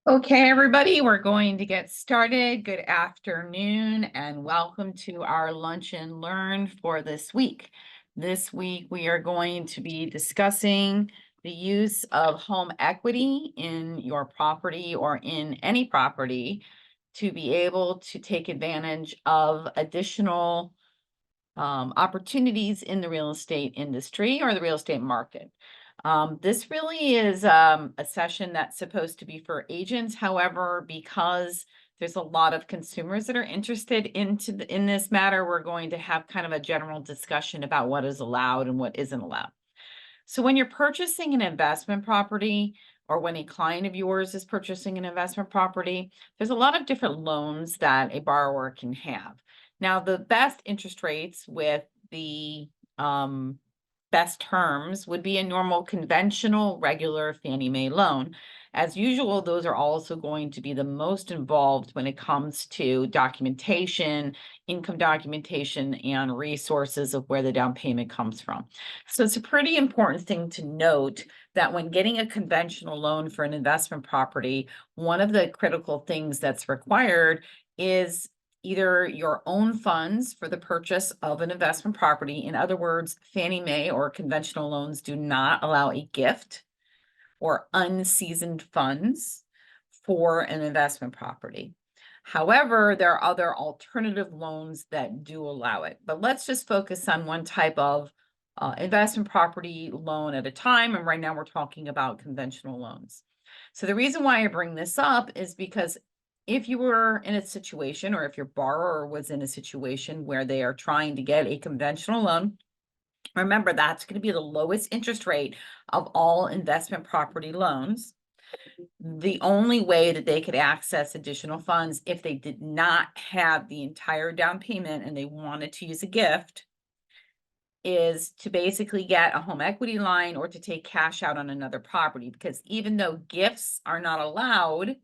Okay, everybody, we're going to get started. Good afternoon and welcome to our Lunch and Learn for this week. This week, we are going to be discussing the use of home equity in your property or in any property to be able to take advantage of additional opportunities in the real estate industry or the real estate market. This really is a session that's supposed to be for agents. However, because there's a lot of consumers that are interested in this matter, we're going to have kind of a general discussion about what is allowed and what isn't allowed. So when you're purchasing an investment property, or when a client of yours is purchasing an investment property, there's a lot of different loans that a borrower can have. Now, the best interest rates with the best terms would be a normal conventional regular Fannie Mae loan. As usual, those are also going to be the most involved when it comes to documentation, income documentation, and resources of where the down payment comes from. So it's a pretty important thing to note that when getting a conventional loan for an investment property, one of the critical things that's required is either your own funds for the purchase of an investment property. In other words, Fannie Mae or conventional loans do not allow a gift or unseasoned funds for an investment property. However, there are other alternative loans that do allow it. But let's just focus on one type of investment property loan at a time. And right now we're talking about conventional loans. So the reason why I bring this up is because if you were in a situation, or if your borrower was in a situation where they are trying to get a conventional loan, remember that's going to be the lowest interest rate of all investment property loans. The only way that they could access additional funds if they did not have the entire down payment and they wanted to use a gift is to basically get a home equity line or to take cash out on another property. Because even though gifts are not allowed,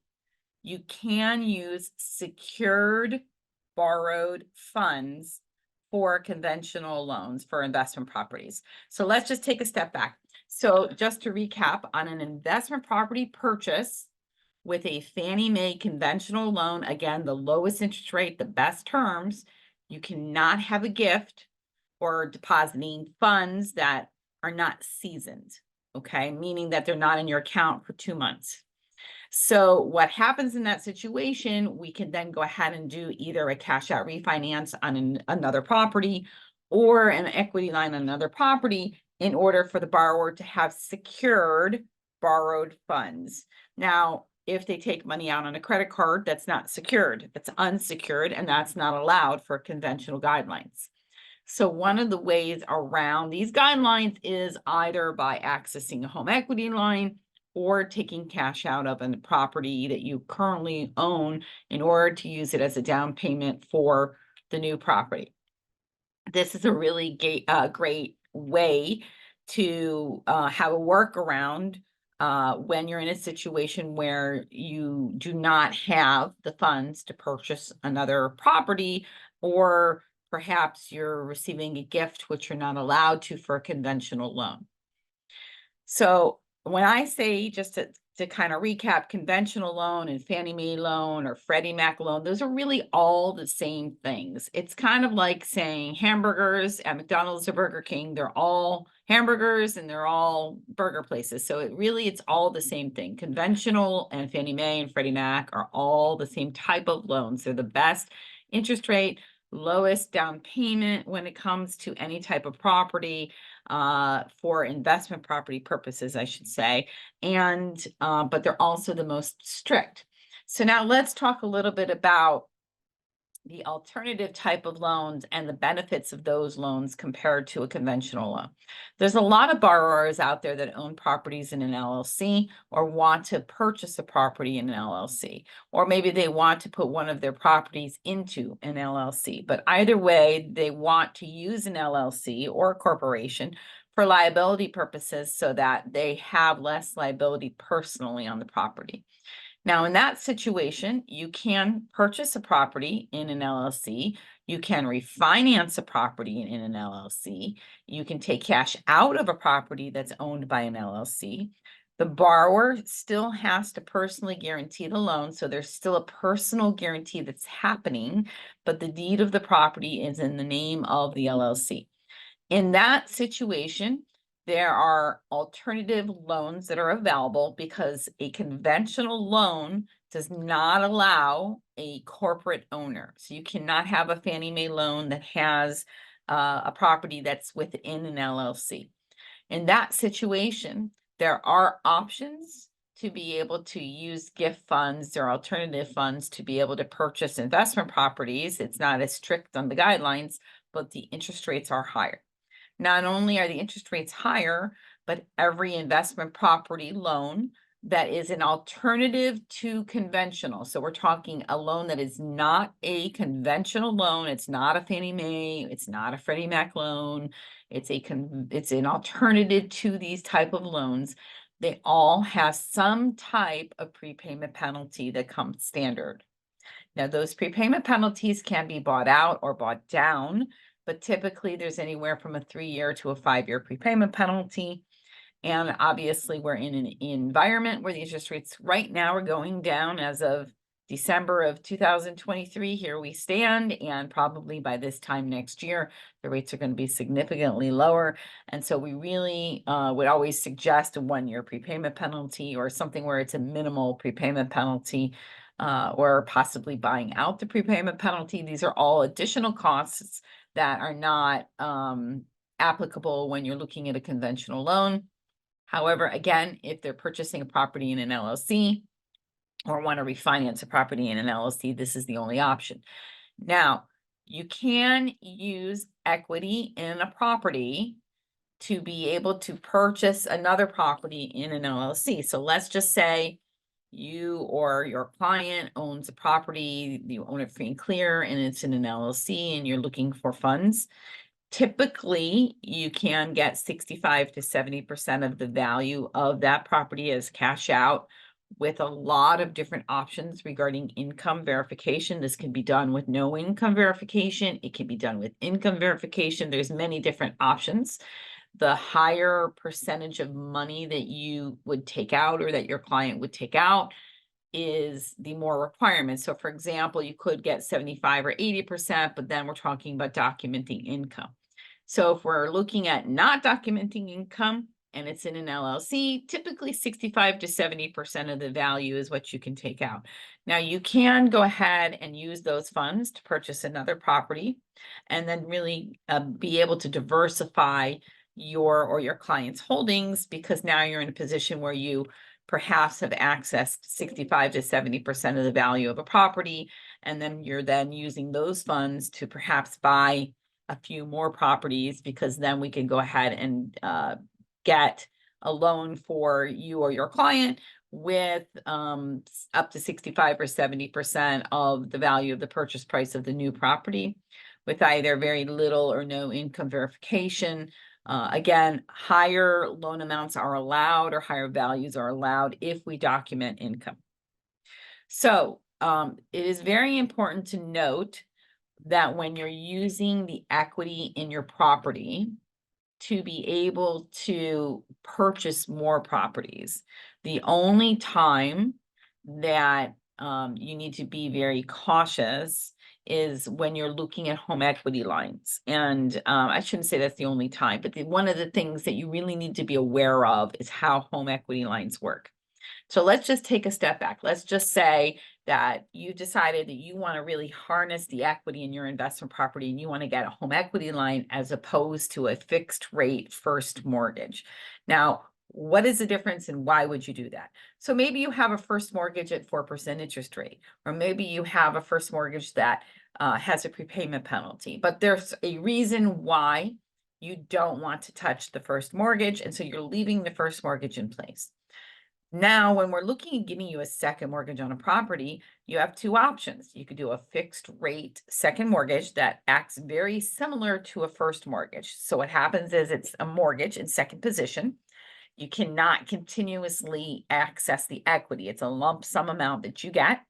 you can use secured borrowed funds for conventional loans for investment properties. So let's just take a step back. So just to recap, on an investment property purchase with a Fannie Mae conventional loan, again, the lowest interest rate, the best terms, you cannot have a gift or depositing funds that are not seasoned, okay? Meaning that they're not in your account for 2 months. So what happens in that situation, we can then go ahead and do either a cash out refinance on another property or an equity line on another property in order for the borrower to have secured borrowed funds. Now, if they take money out on a credit card, that's not secured, it's unsecured, and that's not allowed for conventional guidelines. So one of the ways around these guidelines is either by accessing a home equity line or taking cash out of a property that you currently own in order to use it as a down payment for the new property. This is a really great way to have a workaround when you're in a situation where you do not have the funds to purchase another property, or perhaps you're receiving a gift which you're not allowed to for a conventional loan. So when I say, just to kind of recap, conventional loan and Fannie Mae loan or Freddie Mac loan, those are really all the same things. It's kind of like saying hamburgers at McDonald's or Burger King. They're all hamburgers and they're all burger places. So it's all the same thing. Conventional and Fannie Mae and Freddie Mac are all the same type of loans. They're the best interest rate, lowest down payment when it comes to any type of property, for investment property purposes, I should say. And, but they're also the most strict. So now let's talk a little bit about the alternative type of loans and the benefits of those loans compared to a conventional loan. There's a lot of borrowers out there that own properties in an LLC or want to purchase a property in an LLC, or maybe they want to put one of their properties into an LLC. But either way, they want to use an LLC or a corporation for liability purposes so that they have less liability personally on the property. Now, in that situation, you can purchase a property in an LLC. You can refinance a property in an LLC. You can take cash out of a property that's owned by an LLC. The borrower still has to personally guarantee the loan, so there's still a personal guarantee that's happening, but the deed of the property is in the name of the LLC. In that situation, there are alternative loans that are available because a conventional loan does not allow a corporate owner. So you cannot have a Fannie Mae loan that has a property that's within an LLC. In that situation, there are options to be able to use gift funds or alternative funds to be able to purchase investment properties. It's not as strict on the guidelines, but the interest rates are higher. Not only are the interest rates higher, but every investment property loan that is an alternative to conventional. So we're talking a loan that is not a conventional loan. It's not a Fannie Mae. It's not a Freddie Mac loan. It's an alternative to these type of loans. They all have some type of prepayment penalty that comes standard. Now, those prepayment penalties can be bought out or bought down, but typically there's anywhere from a 3-year to a 5-year prepayment penalty. And obviously, we're in an environment where the interest rates right now are going down. As of December of 2023, here we stand, and probably by this time next year, the rates are going to be significantly lower. And so we really would always suggest a 1-year prepayment penalty or something where it's a minimal prepayment penalty, or possibly buying out the prepayment penalty. These are all additional costs that are not applicable when you're looking at a conventional loan. However, again, if they're purchasing a property in an LLC or want to refinance a property in an LLC, this is the only option. Now, you can use equity in a property to be able to purchase another property in an LLC. So let's just say you or your client owns a property, you own it free and clear, and it's in an LLC and you're looking for funds. Typically, you can get 65 to 70% of the value of that property as cash out, with a lot of different options regarding income verification. This can be done with no income verification. It can be done with income verification. There's many different options. The higher percentage of money that you would take out or that your client would take out is the more requirements. So for example, you could get 75 or 80%, but then we're talking about documenting income. So if we're looking at not documenting income and it's in an LLC, typically 65 to 70% of the value is what you can take out. Now you can go ahead and use those funds to purchase another property and then really be able to diversify your or your client's holdings, because now you're in a position where you perhaps have accessed 65 to 70% of the value of a property, and then you're then using those funds to perhaps buy a few more properties, because then we can go ahead and get a loan for you or your client with up to 65 or 70% of the value of the purchase price of the new property, with either very little or no income verification. Again, higher loan amounts are allowed or higher values are allowed if we document income. So it is very important to note that when you're using the equity in your property to be able to purchase more properties, the only time that you need to be very cautious is when you're looking at home equity lines. And I shouldn't say that's the only time, but one of the things that you really need to be aware of is how home equity lines work. So let's just take a step back. Let's just say that you decided that you want to really harness the equity in your investment property and you want to get a home equity line as opposed to a fixed rate first mortgage. Now, what is the difference and why would you do that? So maybe you have a first mortgage at 4% interest rate, or maybe you have a first mortgage that has a prepayment penalty, but there's a reason why you don't want to touch the first mortgage. And so you're leaving the first mortgage in place. Now, when we're looking at giving you a second mortgage on a property, you have two options. You could do a fixed rate second mortgage that acts very similar to a first mortgage. So what happens is it's a mortgage in second position. You cannot continuously access the equity. It's a lump sum amount that you get.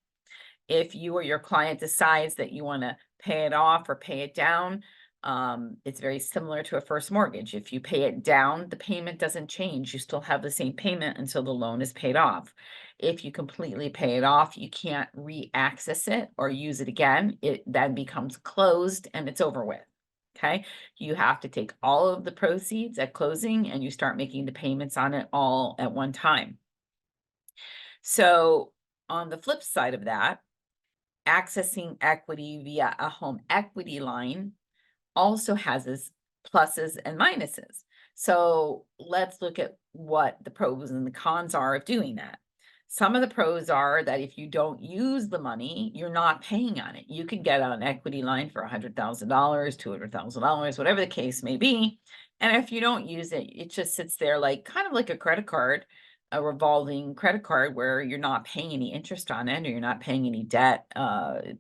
If you or your client decides that you want to pay it off or pay it down, It's very similar to a first mortgage. If you pay it down, the payment doesn't change. You still have the same payment until the loan is paid off. If you completely pay it off, you can't re-access it or use it again. It then becomes closed and it's over with. Okay. You have to take all of the proceeds at closing and you start making the payments on it all at one time. So on the flip side of that, accessing equity via a home equity line also has its pluses and minuses. So let's look at what the pros and the cons are of doing that. Some of the pros are that if you don't use the money, you're not paying on it. You could get an equity line for $100,000, $200,000, whatever the case may be. And if you don't use it, it just sits there like kind of like a credit card, a revolving credit card where you're not paying any interest on it or you're not paying any debt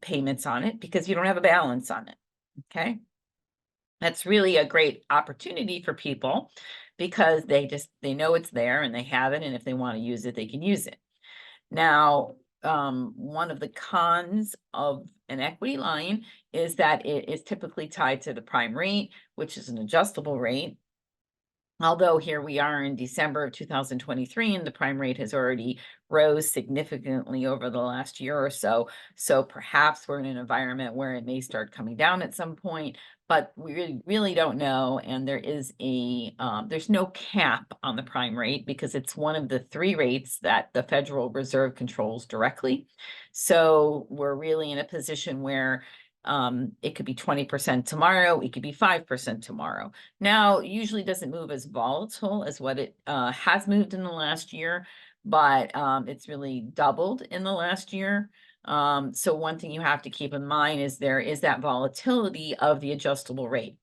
payments on it because you don't have a balance on it. Okay. That's really a great opportunity for people because they know it's there and they have it, and if they want to use it, they can use it. Now, one of the cons of an equity line is that it is typically tied to the prime rate, which is an adjustable rate. Although here we are in December of 2023 and the prime rate has already rose significantly over the last year or so. So perhaps we're in an environment where it may start coming down at some point, but we really don't know. And there is there's no cap on the prime rate because it's one of the three rates that the Federal Reserve controls directly. So we're really in a position where it could be 20% tomorrow, it could be 5% tomorrow. Now, usually doesn't move as volatile as what it has moved in the last year, but it's really doubled in the last year. So one thing you have to keep in mind is there is that volatility of the adjustable rate.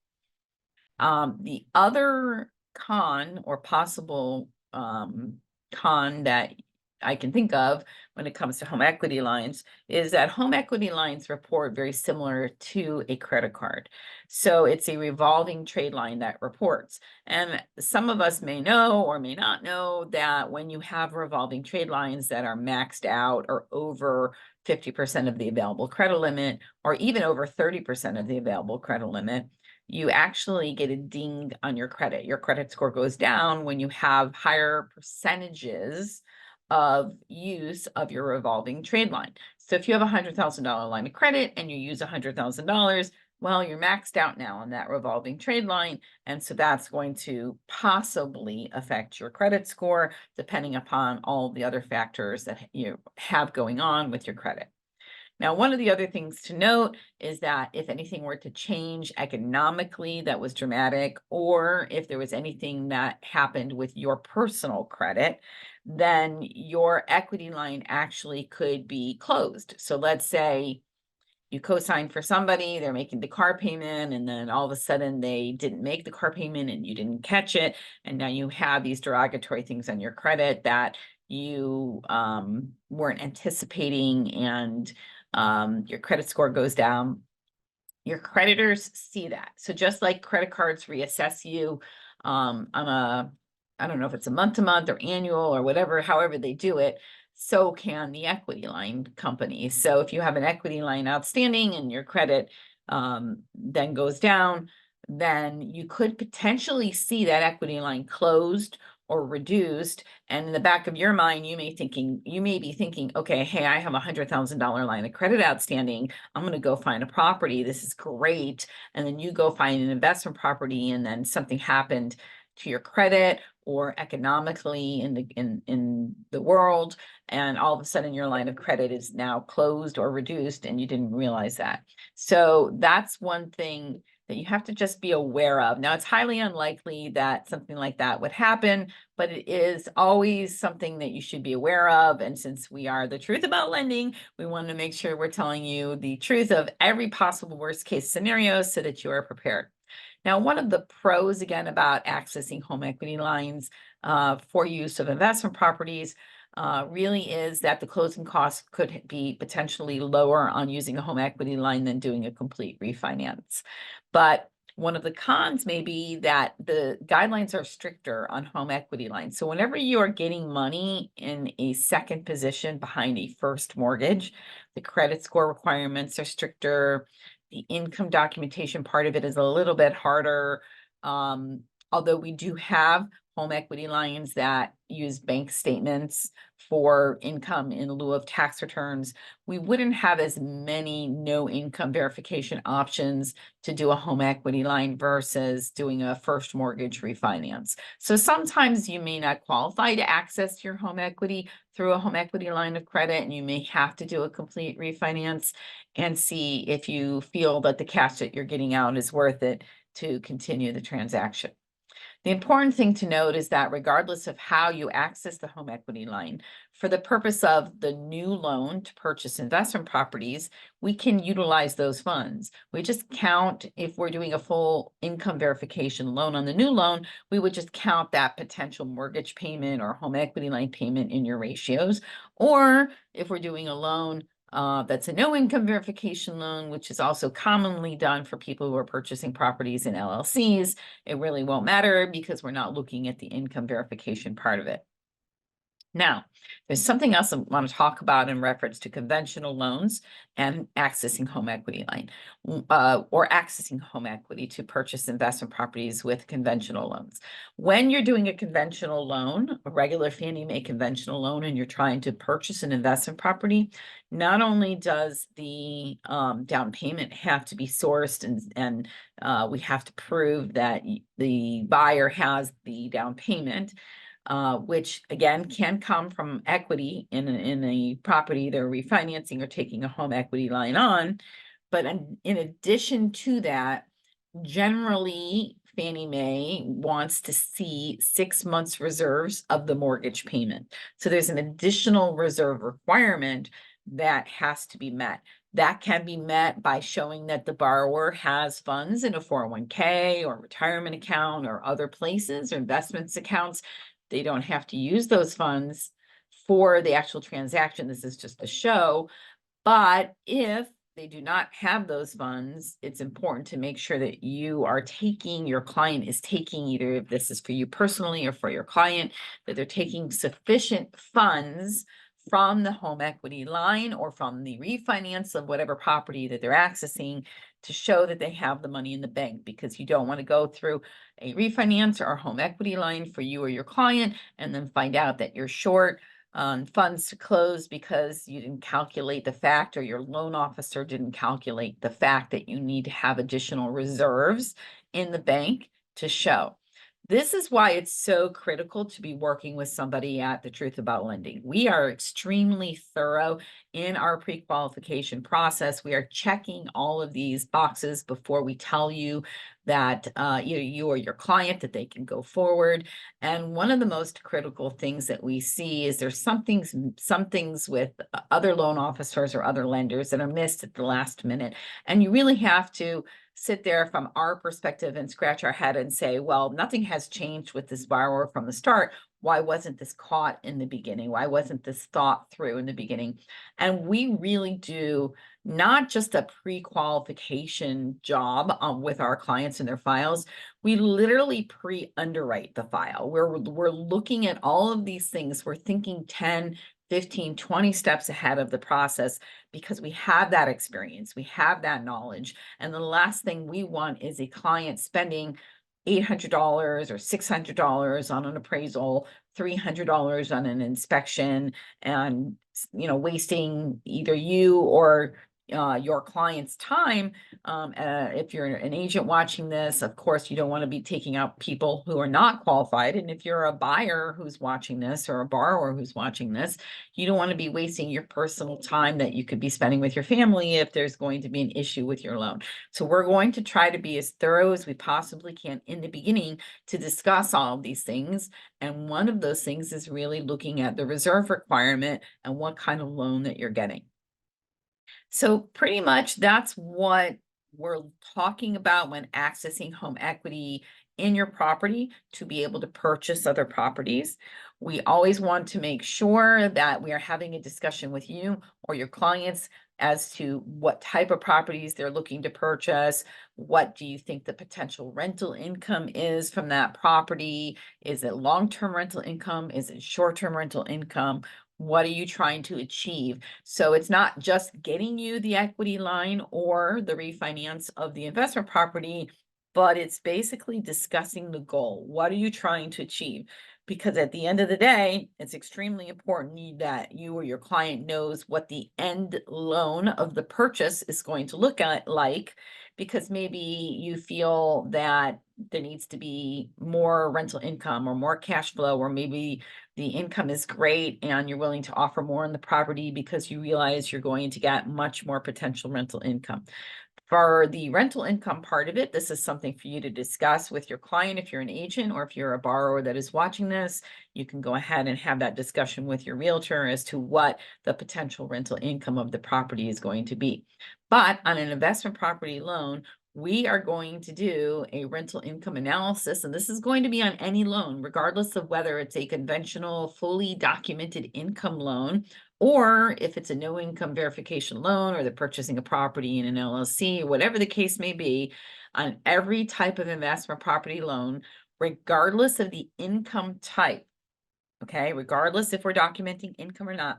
The other con or possible con that I can think of when it comes to home equity lines is that home equity lines report very similar to a credit card. So it's a revolving trade line that reports. And some of us may know or may not know that when you have revolving trade lines that are maxed out or over 50% of the available credit limit, or even over 30% of the available credit limit, you actually get a ding on your credit. Your credit score goes down when you have higher percentages of use of your revolving trade line. So if you have a $100,000 line of credit and you use $100,000, well, you're maxed out now on that revolving trade line. And so that's going to possibly affect your credit score, depending upon all the other factors that you have going on with your credit. Now, one of the other things to note is that if anything were to change economically that was dramatic, or if there was anything that happened with your personal credit, then your equity line actually could be closed. So let's say you co-signed for somebody, they're making the car payment, and then all of a sudden they didn't make the car payment and you didn't catch it. And now you have these derogatory things on your credit that you weren't anticipating, and your credit score goes down. Your creditors see that. So just like credit cards reassess you on I don't know if it's a month to month or annual or whatever, however they do it, so can the equity line company. So if you have an equity line outstanding and your credit then goes down, then you could potentially see that equity line closed or reduced. And in the back of your mind, you may be thinking, okay, hey, I have $100,000 line of credit outstanding. I'm going to go find a property. This is great. And then you go find an investment property, and then something happened to your credit or economically in the world, and all of a sudden your line of credit is now closed or reduced, and you didn't realize that. So that's one thing that you have to just be aware of. Now, it's highly unlikely that something like that would happen, but it is always something that you should be aware of. And since we are the truth about lending, we want to make sure we're telling you the truth of every possible worst case scenario so that you are prepared. Now, one of the pros, again, about accessing home equity lines for use of investment properties really is that the closing costs could be potentially lower on using a home equity line than doing a complete refinance. But one of the cons may be that the guidelines are stricter on home equity lines. So whenever you are getting money in a second position behind a first mortgage, the credit score requirements are stricter. The income documentation part of it is a little bit harder. Although we do have home equity lines that use bank statements for income in lieu of tax returns, we wouldn't have as many no income verification options to do a home equity line versus doing a first mortgage refinance. So sometimes you may not qualify to access your home equity through a home equity line of credit, and you may have to do a complete refinance and see if you feel that the cash that you're getting out is worth it to continue the transaction. The important thing to note is that regardless of how you access the home equity line, for the purpose of the new loan to purchase investment properties, we can utilize those funds. We just count, if we're doing a full income verification loan on the new loan, we would just count that potential mortgage payment or home equity line payment in your ratios. Or if we're doing a loan that's a no income verification loan, which is also commonly done for people who are purchasing properties in LLCs, it really won't matter because we're not looking at the income verification part of it. Now, there's something else I want to talk about in reference to conventional loans and accessing home equity line, or accessing home equity to purchase investment properties with conventional loans. When you're doing a conventional loan, a regular Fannie Mae conventional loan, and you're trying to purchase an investment property, not only does the down payment have to be sourced and we have to prove that the buyer has the down payment, which again can come from equity in a property they're refinancing or taking a home equity line on. But in addition to that, generally Fannie Mae wants to see 6 months reserves of the mortgage payment. So there's an additional reserve requirement that has to be met. That can be met by showing that the borrower has funds in a 401k or retirement account or other places or investments accounts. They don't have to use those funds for the actual transaction. This is just a show. But if they do not have those funds, it's important to make sure that your client is taking, either if this is for you personally or for your client, that they're taking sufficient funds from the home equity line or from the refinance of whatever property that they're accessing to show that they have the money in the bank, because you don't want to go through a refinance or a home equity line for you or your client and then find out that you're short funds to close because you didn't calculate the fact, or your loan officer didn't calculate the fact that you need to have additional reserves in the bank to show. This is why it's so critical to be working with somebody at The Truth About Lending. We are extremely thorough in our pre-qualification process. We are checking all of these boxes before we tell you that you or your client that they can go forward. And one of the most critical things that we see is there's some things with other loan officers or other lenders that are missed at the last minute. And you really have to sit there from our perspective and scratch our head and say, well, nothing has changed with this borrower from the start. Why wasn't this caught in the beginning? Why wasn't this thought through in the beginning? And we really do not just a pre-qualification job with our clients and their files. We literally pre-underwrite the file. We're looking at all of these things. We're thinking 10, 15, 20 steps ahead of the process because we have that experience, we have that knowledge. And the last thing we want is a client spending $800 or $600 on an appraisal, $300 on an inspection, and wasting either you or your client's time. If you're an agent watching this, of course, you don't want to be taking out people who are not qualified. And if you're a buyer who's watching this or a borrower who's watching this, you don't want to be wasting your personal time that you could be spending with your family if there's going to be an issue with your loan. So we're going to try to be as thorough as we possibly can in the beginning to discuss all of these things. And one of those things is really looking at the reserve requirement and what kind of loan that you're getting. So pretty much that's what we're talking about when accessing home equity in your property to be able to purchase other properties. We always want to make sure that we are having a discussion with you or your clients as to what type of properties they're looking to purchase. What do you think the potential rental income is from that property? Is it long-term rental income? Is it short-term rental income? What are you trying to achieve? So it's not just getting you the equity line or the refinance of the investment property, but it's basically discussing the goal. What are you trying to achieve? Because at the end of the day, it's extremely important that you or your client knows what the end loan of the purchase is going to look at like, because maybe you feel that there needs to be more rental income or more cash flow, or maybe the income is great and you're willing to offer more on the property because you realize you're going to get much more potential rental income. For the rental income part of it, this is something for you to discuss with your client. If you're an agent or if you're a borrower that is watching this, you can go ahead and have that discussion with your realtor as to what the potential rental income of the property is going to be. But on an investment property loan, we are going to do a rental income analysis, and this is going to be on any loan, regardless of whether it's a conventional, fully documented income loan, or if it's a no income verification loan, or they're purchasing a property in an LLC, or whatever the case may be. On every type of investment property loan, regardless of the income type, okay, regardless if we're documenting income or not,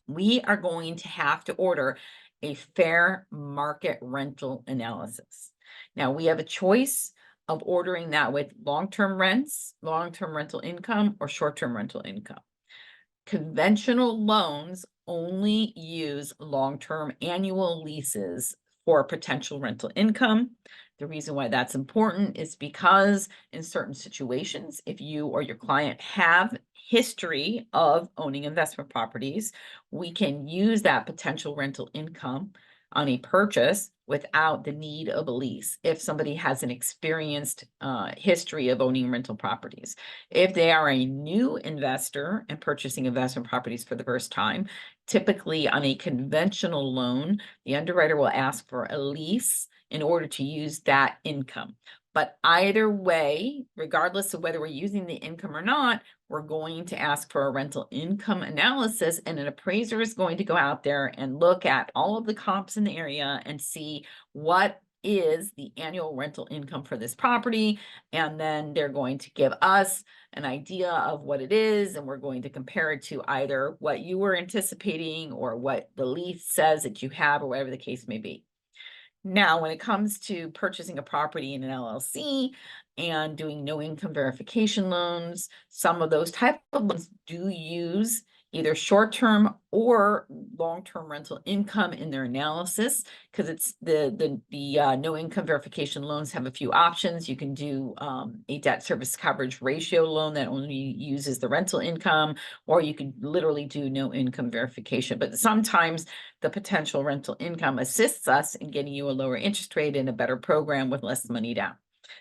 we are going to have to order a fair market rental analysis. Now, we have a choice of ordering that with long-term rents, long-term rental income, or short-term rental income. Conventional loans only use long-term annual leases for potential rental income. The reason why that's important is because in certain situations, if you or your client have history of owning investment properties, we can use that potential rental income on a purchase without the need of a lease if somebody has an experienced history of owning rental properties. If they are a new investor and purchasing investment properties for the first time, typically on a conventional loan, the underwriter will ask for a lease in order to use that income. But either way, regardless of whether we're using the income or not, we're going to ask for a rental income analysis, and an appraiser is going to go out there and look at all of the comps in the area and see what is the annual rental income for this property. And then they're going to give us an idea of what it is, and we're going to compare it to either what you were anticipating or what the lease says that you have, or whatever the case may be. Now, when it comes to purchasing a property in an LLC and doing no income verification loans, some of those type of loans do use either short-term or long-term rental income in their analysis, because it's the no income verification loans have a few options. You can do a debt service coverage ratio loan that only uses the rental income, or you could literally do no income verification. But sometimes the potential rental income assists us in getting you a lower interest rate and a better program with less money down.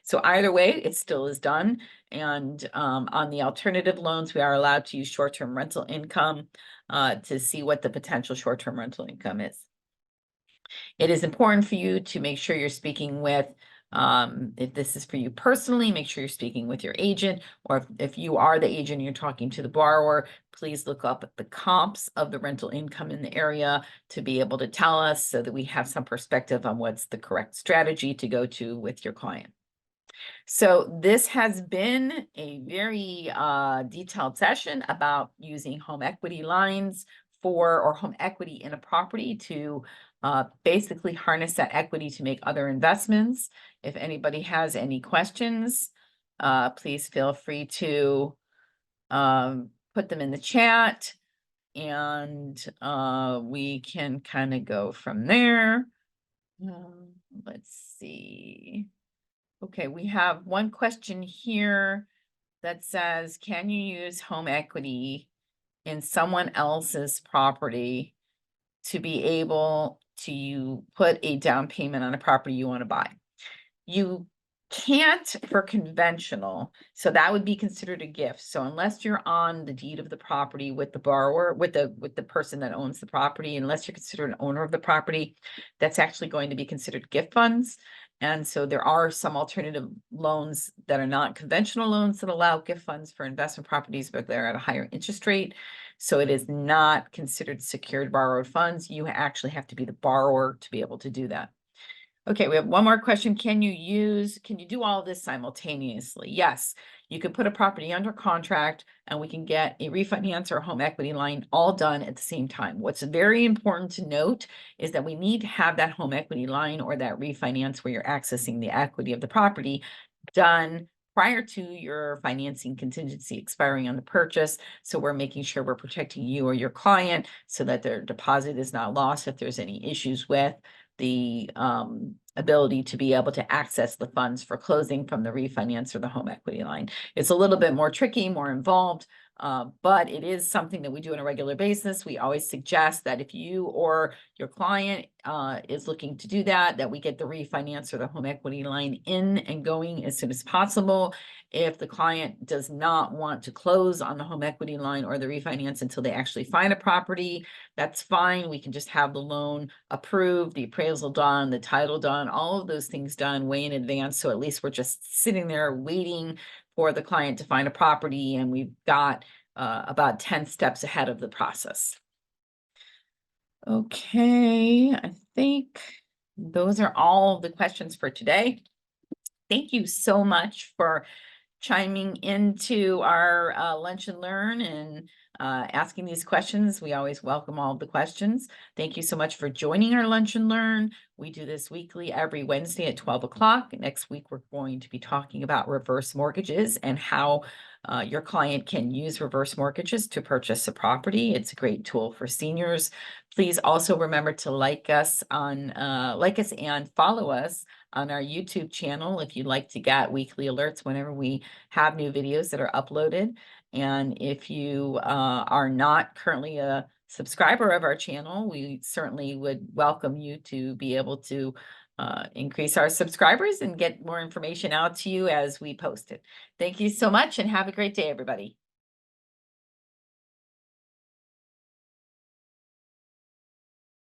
So either way, it still is done. And on the alternative loans, we are allowed to use short-term rental income to see what the potential short-term rental income is. It is important for you to make sure you're speaking with, if this is for you personally, make sure you're speaking with your agent, or if you are the agent and you're talking to the borrower, please look up at the comps of the rental income in the area to be able to tell us, so that we have some perspective on what's the correct strategy to go to with your client. So this has been a very detailed session about using home equity lines or home equity in a property to basically harness that equity to make other investments. If anybody has any questions, please feel free to put them in the chat, and we can kind of go from there. Let's see. Okay, we have one question here that says, can you use home equity in someone else's property to be able to put a down payment on a property you want to buy? You can't for conventional, so that would be considered a gift. So unless you're on the deed of the property with the borrower, with the person that owns the property, unless you're considered an owner of the property, that's actually going to be considered gift funds. And so there are some alternative loans that are not conventional loans that allow gift funds for investment properties, but they're at a higher interest rate. So it is not considered secured borrowed funds. You actually have to be the borrower to be able to do that. Okay, we have one more question. Can you do all of this simultaneously? Yes, you could put a property under contract and we can get a refinance or a home equity line all done at the same time. What's very important to note is that we need to have that home equity line or that refinance where you're accessing the equity of the property done prior to your financing contingency expiring on the purchase. So we're making sure we're protecting you or your client so that their deposit is not lost if there's any issues with the ability to be able to access the funds for closing from the refinance or the home equity line. It's a little bit more tricky, more involved, but it is something that we do on a regular basis. We always suggest that if you or your client is looking to do that, that we get the refinance or the home equity line in and going as soon as possible. If the client does not want to close on the home equity line or the refinance until they actually find a property, that's fine. We can just have the loan approved, the appraisal done, the title done, all of those things done way in advance. So at least we're just sitting there waiting for the client to find a property, and we've got about 10 steps ahead of the process. Okay, I think those are all the questions for today. Thank you so much for chiming into our lunch and learn and asking these questions. We always welcome all of the questions. Thank you so much for joining our lunch and learn. We do this weekly every Wednesday at 12 o'clock. Next week, we're going to be talking about reverse mortgages and how your client can use reverse mortgages to purchase a property. It's a great tool for seniors. Please also remember to like us and follow us on our YouTube channel if you'd like to get weekly alerts whenever we have new videos that are uploaded. And if you are not currently a subscriber of our channel, we certainly would welcome you to be able to increase our subscribers and get more information out to you as we post it. Thank you so much and have a great day, everybody.